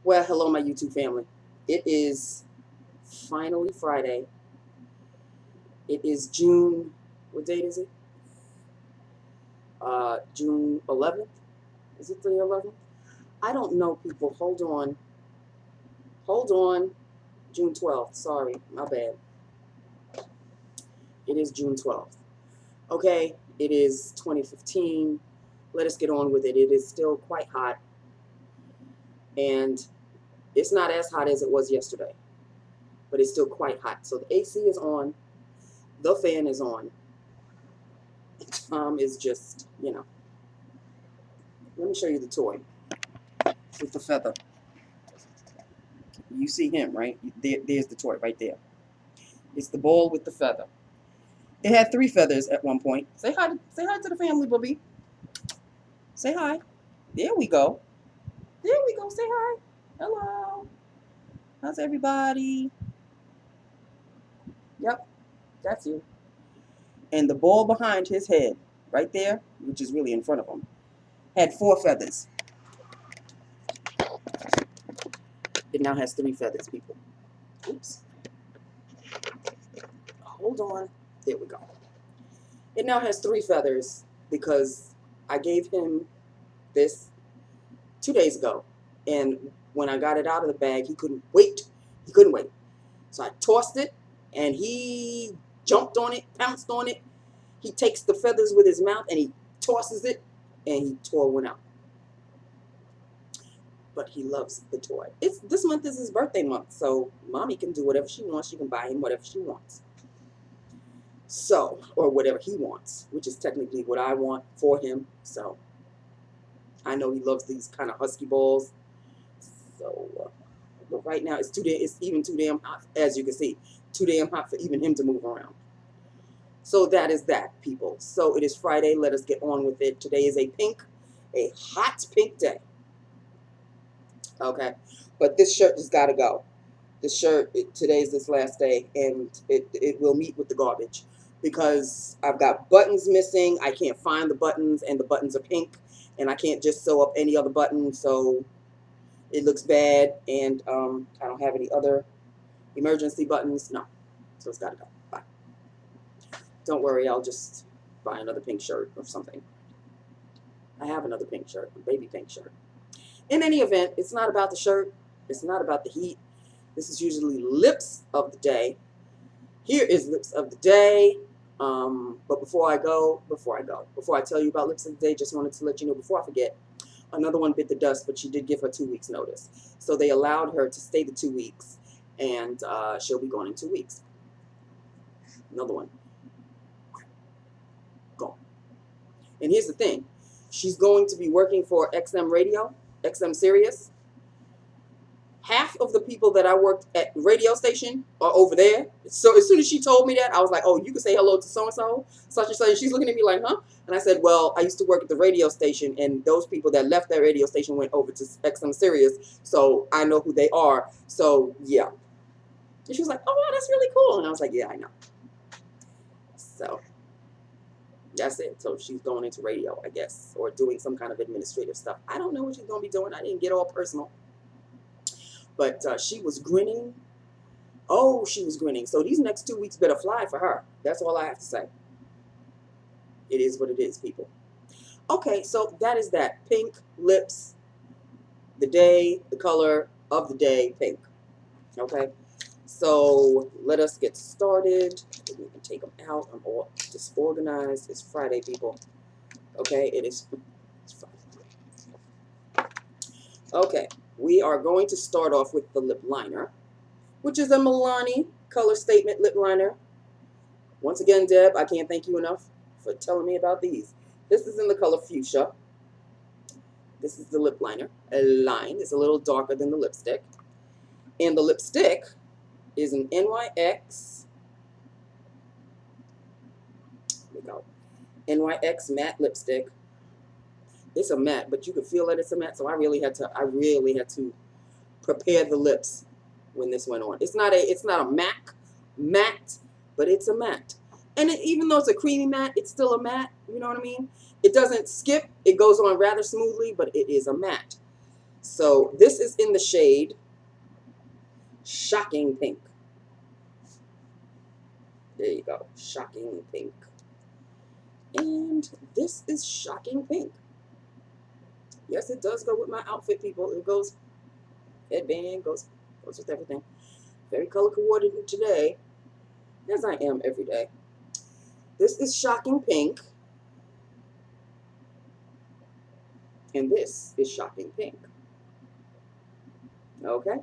Well, hello, my YouTube family. It is finally Friday. It is June. What date is it? June 11th. Is it the 11th? I don't know, people. Hold on. Hold on. June 12th. Sorry, my bad. It is June 12th. Okay, it is 2015. Let us get on with it. It is still quite hot, and it's not as hot as it was yesterday, but it's still quite hot. So the AC is on, the fan is on. Tom is just, let me show you the toy with the feather. You see him, right? There's the toy right there. It's the ball with the feather. It had 3 feathers at one point. Say hi to the family, Bubby. Say hi. There we go. There we go. Say hi. Hello. How's everybody? Yep, that's you. And the ball behind his head, right there, which is really in front of him, had 4 feathers. It now has 3 feathers, people. Oops. Hold on. There we go. It now has 3 feathers because I gave him this 2 days ago. And when I got it out of the bag, he couldn't wait. He couldn't wait. So I tossed it, and he jumped on it, pounced on it. He takes the feathers with his mouth, and he tosses it, and he tore one out. But he loves the toy. This month is his birthday month, so mommy can do whatever she wants. She can buy him whatever she wants. So, or whatever he wants, which is technically what I want for him. So, I know he loves these kind of husky balls. So, but right now it's even too damn hot, as you can see. Too damn hot for even him to move around. So that is that, people. So it is Friday. Let us get on with it. Today is a hot pink day. Okay, but this shirt just got to go. This shirt, today's this last day, and it will meet with the garbage because I've got buttons missing. I can't find the buttons, and the buttons are pink, and I can't just sew up any other button, so it looks bad, and I don't have any other emergency buttons. No, so it's got to go. Bye. Don't worry, I'll just buy another pink shirt or something. I have another pink shirt, a baby pink shirt. In any event, it's not about the shirt. It's not about the heat. This is usually lips of the day. Here is lips of the day. But before I tell you about lips of the day, just wanted to let you know before I forget, another one bit the dust, but she did give her 2 weeks notice. So they allowed her to stay the 2 weeks, and she'll be gone in 2 weeks. Another one. Gone. And here's the thing. She's going to be working for XM Radio, XM Sirius. Half of the people that I worked at the radio station are over there. So as soon as she told me that, I was like, oh, you can say hello to so-and-so, such and such. And she's looking at me like, huh? And I said, well, I used to work at the radio station, and those people that left that radio station went over to XM Sirius, so I know who they are. So, yeah. And she was like, oh, wow, that's really cool. And I was like, yeah, I know. So, that's it. So she's going into radio, I guess, or doing some kind of administrative stuff. I don't know what she's going to be doing. I didn't get all personal. But she was grinning. Oh, she was grinning. So these next 2 weeks better fly for her. That's all I have to say. It is what it is, people. Okay, so that is that. Pink lips. The day, the color of the day, pink. Okay. So let us get started. We can take them out. I'm all disorganized. It's Friday, people. Okay, it's Friday. Okay. We are going to start off with the lip liner, which is a Milani Color Statement lip liner. Once again, Deb, I can't thank you enough for telling me about these. This is in the color Fuchsia. This is the lip liner. A line is a little darker than the lipstick. And the lipstick is an NYX. Here we go. NYX matte lipstick. It's a matte, but you can feel that it's a matte, so I really had to prepare the lips when this went on. It's not a matte, but it's a matte. And even though it's a creamy matte, it's still a matte, you know what I mean? It doesn't skip, it goes on rather smoothly, but it is a matte. So this is in the shade Shocking Pink. There you go, Shocking Pink. And this is Shocking Pink. Yes, it does go with my outfit, people. It goes, headband, goes with everything. Very color coordinated today, as I am every day. This is Shocking Pink. And this is Shocking Pink. Okay?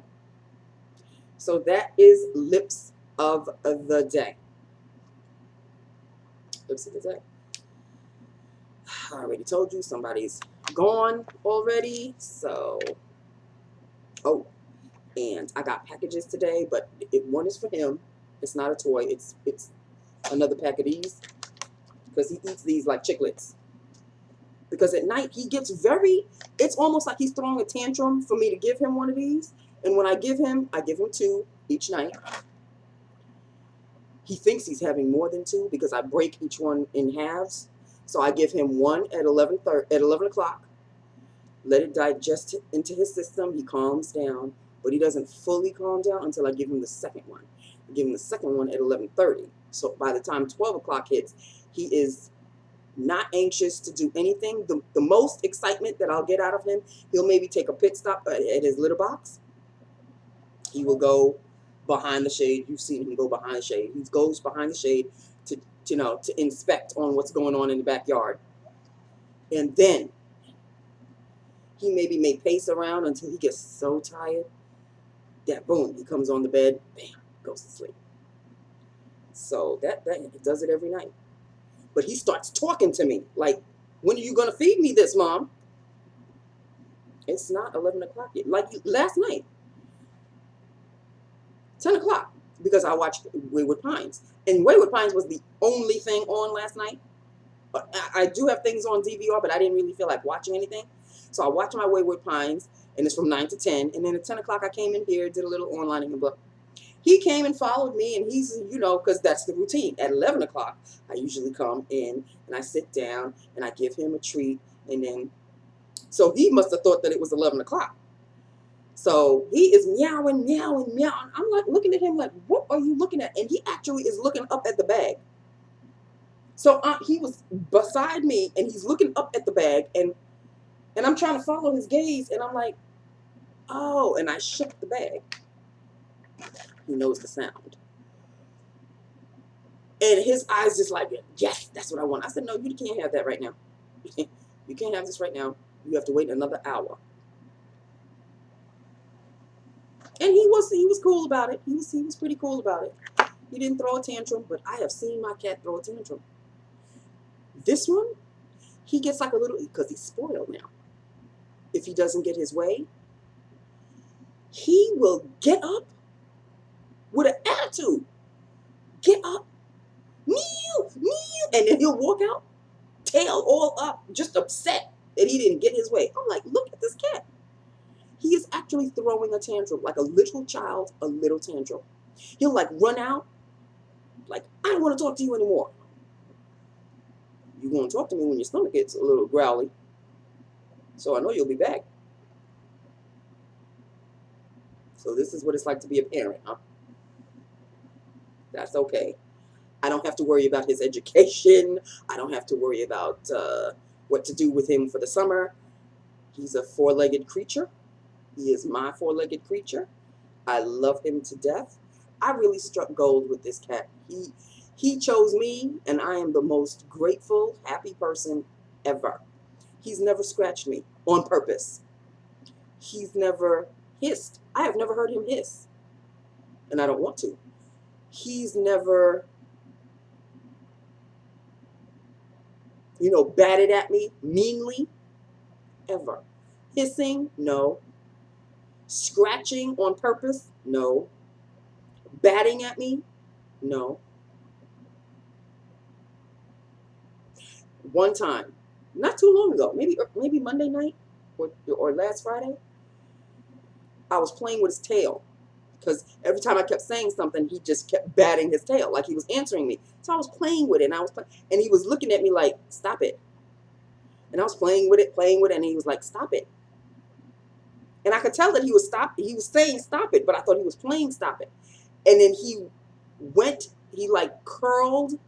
So that is Lips of the Day. Lips of the Day. I already told you somebody's gone already. So, oh, and I got packages today, but one is for him. It's not a toy. It's another pack of these because he eats these like chiclets. Because at night he gets it's almost like he's throwing a tantrum for me to give him one of these. And when I give him 2 each night. He thinks he's having more than 2 because I break each one in halves. So I give him one at 11 o'clock. Let it digest into his system. He calms down, but he doesn't fully calm down until I give him the second one. I give him the second one at 11:30. So by the time 12 o'clock hits, he is not anxious to do anything. The most excitement that I'll get out of him, he'll maybe take a pit stop at his litter box. He will go behind the shade. You've seen him go behind the shade. He goes behind the shade to inspect on what's going on in the backyard. And then he maybe may pace around until he gets so tired that boom, he comes on the bed, bam, goes to sleep. So that does it every night. But he starts talking to me like, when are you going to feed me this, Mom? It's not 11 o'clock yet. Like last night, 10 o'clock, because I watched Wayward Pines. And Wayward Pines was the only thing on last night. I do have things on DVR, but I didn't really feel like watching anything. So I watched my Wayward Pines, and it's from 9 to 10. And then at 10 o'clock, I came in here, did a little onlining and book. He came and followed me, and he's, because that's the routine. At 11 o'clock, I usually come in, and I sit down, and I give him a treat. And then, so he must have thought that it was 11 o'clock. So he is meowing, meowing, meowing. I'm like looking at him like, what are you looking at? And he actually is looking up at the bag. So he was beside me, and he's looking up at the bag, and I'm trying to follow his gaze, and I'm like, oh, and I shook the bag. He knows the sound. And his eyes just like, yes, that's what I want. I said, no, you can't have that right now. You can't have this right now. You have to wait another hour. And he was cool about it. He was pretty cool about it. He didn't throw a tantrum, but I have seen my cat throw a tantrum. This one, he gets like a little, because he's spoiled now. If he doesn't get his way, he will get up with an attitude. Get up, meow, meow, and then he'll walk out, tail all up, just upset that he didn't get his way. I'm like, look at this cat. He is actually throwing a tantrum, like a little child, a little tantrum. He'll like run out, like, I don't want to talk to you anymore. You want to talk to me when your stomach gets a little growly. So I know you'll be back. So this is what it's like to be a parent, huh? That's okay. I don't have to worry about his education. I don't have to worry about what to do with him for the summer. He's a 4-legged creature. He is my 4-legged creature. I love him to death. I really struck gold with this cat. He chose me, and I am the most grateful, happy person ever. He's never scratched me on purpose. He's never hissed. I have never heard him hiss, and I don't want to. He's never, batted at me meanly, ever. Hissing, no. Scratching on purpose, no. Batting at me, no. One time, not too long ago, maybe Monday night or last Friday, I was playing with his tail. Because every time I kept saying something, he just kept batting his tail like he was answering me. So I was playing with it, and he was looking at me like, stop it. And I was playing with it, and he was like, stop it. And I could tell that he was saying stop it, but I thought he was playing stop it. And then he like curled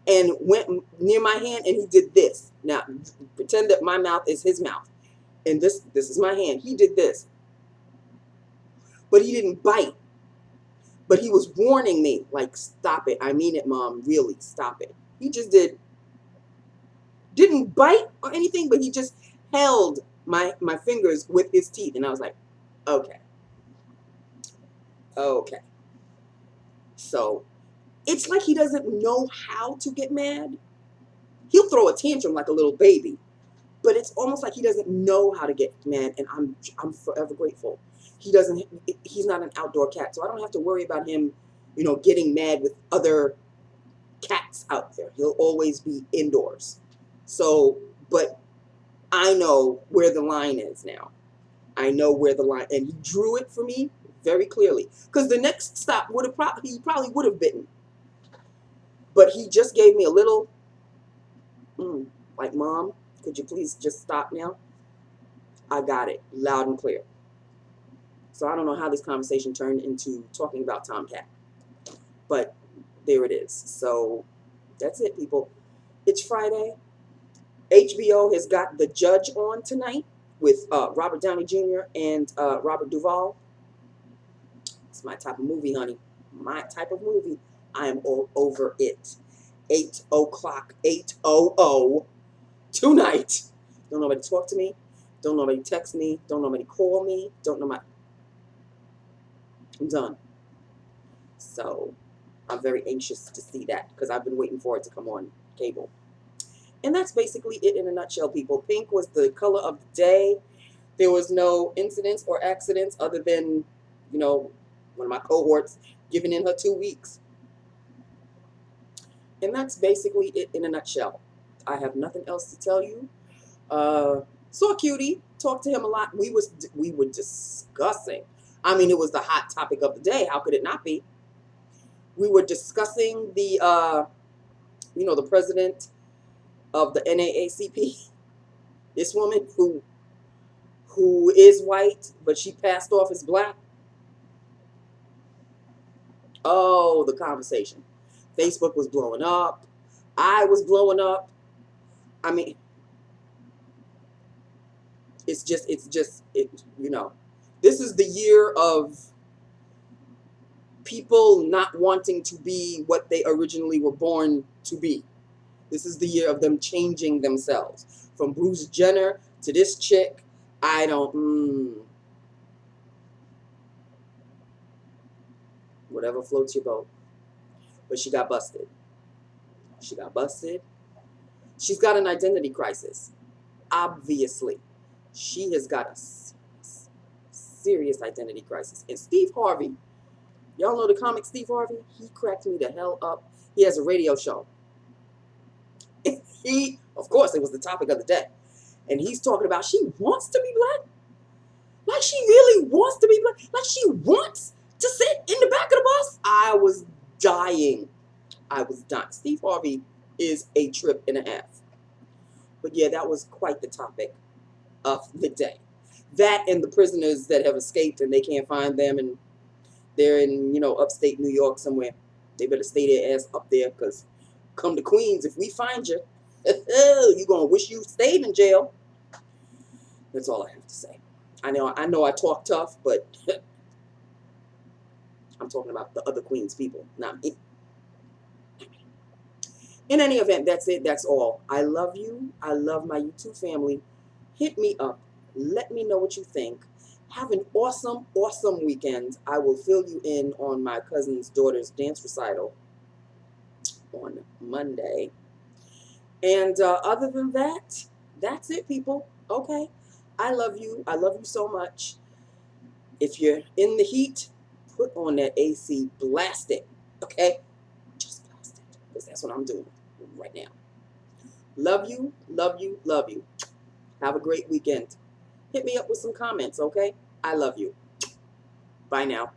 and went near my hand and he did this. Now, pretend that my mouth is his mouth. And this is my hand. He did this. But he didn't bite. But he was warning me, like, stop it. I mean it, Mom. Really, stop it. He just didn't bite or anything, but he just held my fingers with his teeth. And I was like, okay. Okay. So it's like he doesn't know how to get mad. He'll throw a tantrum like a little baby. But it's almost like he doesn't know how to get mad, and I'm forever grateful. He's not an outdoor cat, so I don't have to worry about him, getting mad with other cats out there. He'll always be indoors. So, but I know where the line is now. I know where the line, and he drew it for me very clearly. Because the next stop he probably would have bitten. But he just gave me a little, like, Mom, could you please just stop now? I got it, loud and clear. So I don't know how this conversation turned into talking about Tomcat. But there it is. So that's it, people. It's Friday. HBO has got The Judge on tonight with Robert Downey Jr. and Robert Duvall. It's my type of movie, honey. My type of movie. I am all over it. 8 o'clock, 8:00 tonight. Don't nobody talk to me. Don't nobody text me. Don't nobody call me. I'm done. So I'm very anxious to see that because I've been waiting for it to come on cable. And that's basically it in a nutshell, people. Pink was the color of the day. There was no incidents or accidents other than, one of my cohorts giving in her 2 weeks. And that's basically it in a nutshell. I have nothing else to tell you. Saw Cutie, talked to him a lot. We were discussing. I mean, it was the hot topic of the day. How could it not be? We were discussing the president of the NAACP, this woman who is white, but she passed off as black. Oh, the conversation. Facebook was blowing up. I was blowing up. I mean, it's just, this is the year of people not wanting to be what they originally were born to be. This is the year of them changing themselves. From Bruce Jenner to this chick, I don't, whatever floats your boat. But she got busted. She got busted. She's got an identity crisis. Obviously. She has got a serious identity crisis. And Steve Harvey, y'all know the comic Steve Harvey? He cracked me the hell up. He has a radio show. Of course, it was the topic of the day. And he's talking about she wants to be black. Like she really wants to be black. Like she wants to sit in the back of the bus. I was dying. Steve Harvey is a trip and a half. But yeah, that was quite the topic of the day. That and the prisoners that have escaped and they can't find them and they're in, upstate New York somewhere. They better stay their ass up there because come to Queens, if we find you, you're going to wish you stayed in jail. That's all I have to say. I know I talk tough, but I'm talking about the other Queens people, not me. In any event, that's it. That's all. I love you. I love my YouTube family. Hit me up. Let me know what you think. Have an awesome, awesome weekend. I will fill you in on my cousin's daughter's dance recital on Monday. And other than that, that's it, people. Okay. I love you. I love you so much. If you're in the heat, put on that AC. Blast it. Okay? Just blast it. Because that's what I'm doing right now. Love you. Love you. Love you. Have a great weekend. Hit me up with some comments, okay? I love you. Bye now.